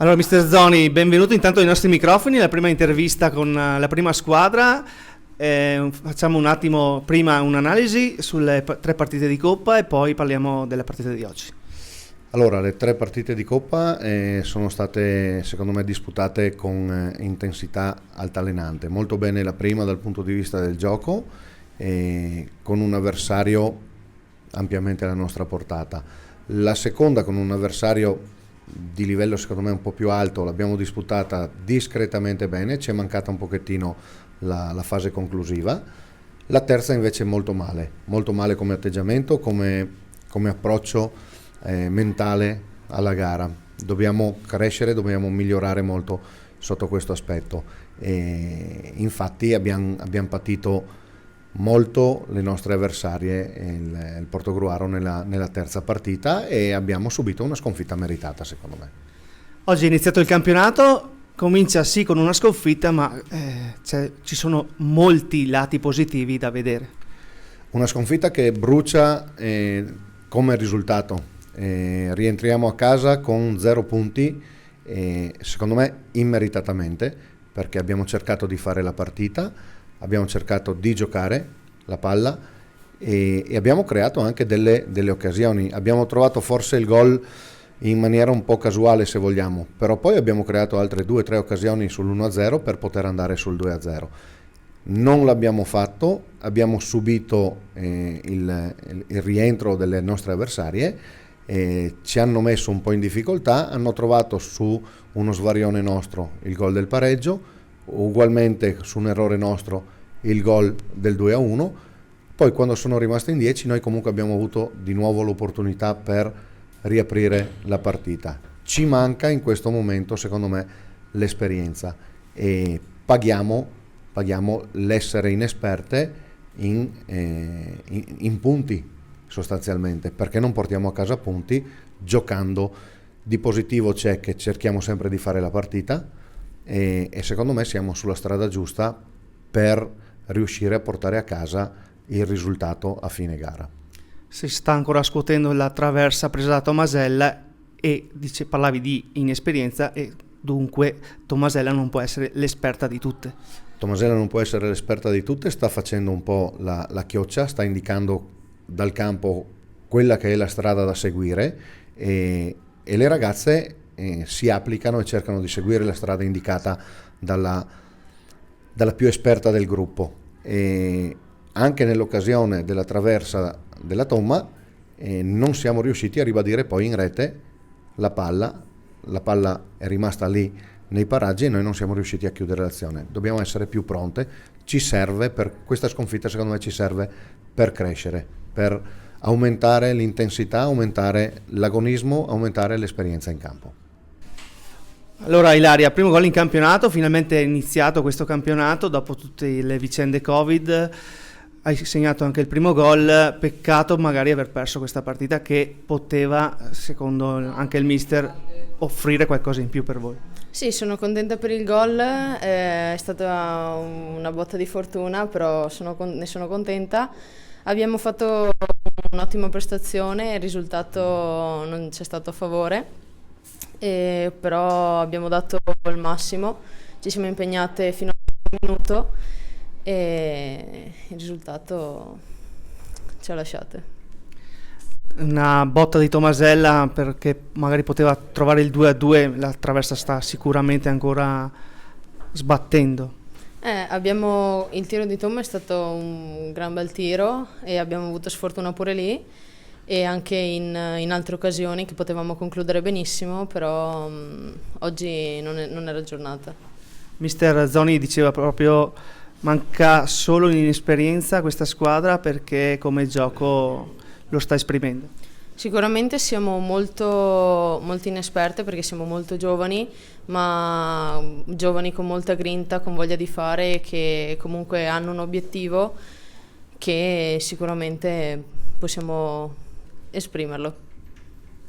Allora, mister Zoni, benvenuto intanto ai nostri microfoni, la prima intervista con la prima squadra. Facciamo un attimo prima un'analisi sulle tre partite di Coppa e poi parliamo delle partite di oggi. Allora, le tre partite di Coppa sono state, secondo me, disputate con intensità altalenante. Molto bene la prima dal punto di vista del gioco, con un avversario ampiamente alla nostra portata. La seconda con un avversario di livello secondo me un po' più alto, l'abbiamo disputata discretamente bene, ci è mancata un pochettino la fase conclusiva. La terza invece molto male come atteggiamento, come approccio mentale alla gara. Dobbiamo crescere, dobbiamo migliorare molto sotto questo aspetto. Infatti abbiamo patito molto le nostre avversarie, il Portogruaro nella terza partita, e abbiamo subito una sconfitta meritata secondo me. Oggi è iniziato il campionato, comincia sì con una sconfitta, ma ci sono molti lati positivi da vedere. Una sconfitta che brucia come risultato. Rientriamo a casa con 0 punti, secondo me immeritatamente, perché abbiamo cercato di fare la partita, abbiamo cercato di giocare la palla e abbiamo creato anche delle occasioni. Abbiamo trovato forse il gol in maniera un po' casuale, se vogliamo, però poi abbiamo creato altre 2 o 3 occasioni sull'1-0 per poter andare sul 2-0. Non l'abbiamo fatto, abbiamo subito il rientro delle nostre avversarie, ci hanno messo un po' in difficoltà, hanno trovato su uno svarione nostro il gol del pareggio, ugualmente su un errore nostro il gol del 2-1. Poi quando sono rimasti in 10 noi comunque abbiamo avuto di nuovo l'opportunità per riaprire la partita. Ci manca in questo momento secondo me l'esperienza e paghiamo l'essere inesperte in punti sostanzialmente, perché non portiamo a casa punti giocando. Di positivo c'è che cerchiamo sempre di fare la partita e secondo me siamo sulla strada giusta per riuscire a portare a casa il risultato a fine gara. Si sta ancora scuotendo la traversa presa da Tomasella e parlavi di inesperienza e dunque Tomasella non può essere l'esperta di tutte. Tomasella non può essere l'esperta di tutte, sta facendo un po' la chioccia, sta indicando dal campo quella che è la strada da seguire e le ragazze si applicano e cercano di seguire la strada indicata dalla più esperta del gruppo. E anche nell'occasione della traversa della Tomma non siamo riusciti a ribadire poi in rete la palla è rimasta lì nei paraggi e noi non siamo riusciti a chiudere l'azione. Dobbiamo essere più pronte, ci serve per questa sconfitta, secondo me ci serve per crescere, per aumentare l'intensità, aumentare l'agonismo, aumentare l'esperienza in campo. Allora Ilaria, primo gol in campionato, finalmente è iniziato questo campionato dopo tutte le vicende Covid, hai segnato anche il primo gol, peccato magari aver perso questa partita che poteva, secondo anche il mister, offrire qualcosa in più per voi. Sì, sono contenta per il gol, è stata una botta di fortuna, però ne sono contenta. Abbiamo fatto un'ottima prestazione, il risultato non c'è stato a favore. Però abbiamo dato il massimo, ci siamo impegnate fino al minuto e il risultato ci ha lasciate. Una botta di Tomasella perché magari poteva trovare il 2-2, la traversa sta sicuramente ancora sbattendo. Il tiro di Tom è stato un gran bel tiro e abbiamo avuto sfortuna pure lì e anche in altre occasioni che potevamo concludere benissimo, però oggi non era giornata. Mister Zoni diceva proprio manca solo l'inesperienza a questa squadra perché come gioco lo sta esprimendo. Sicuramente siamo molto inesperte perché siamo molto giovani, ma giovani con molta grinta, con voglia di fare, che comunque hanno un obiettivo che sicuramente possiamo esprimerlo.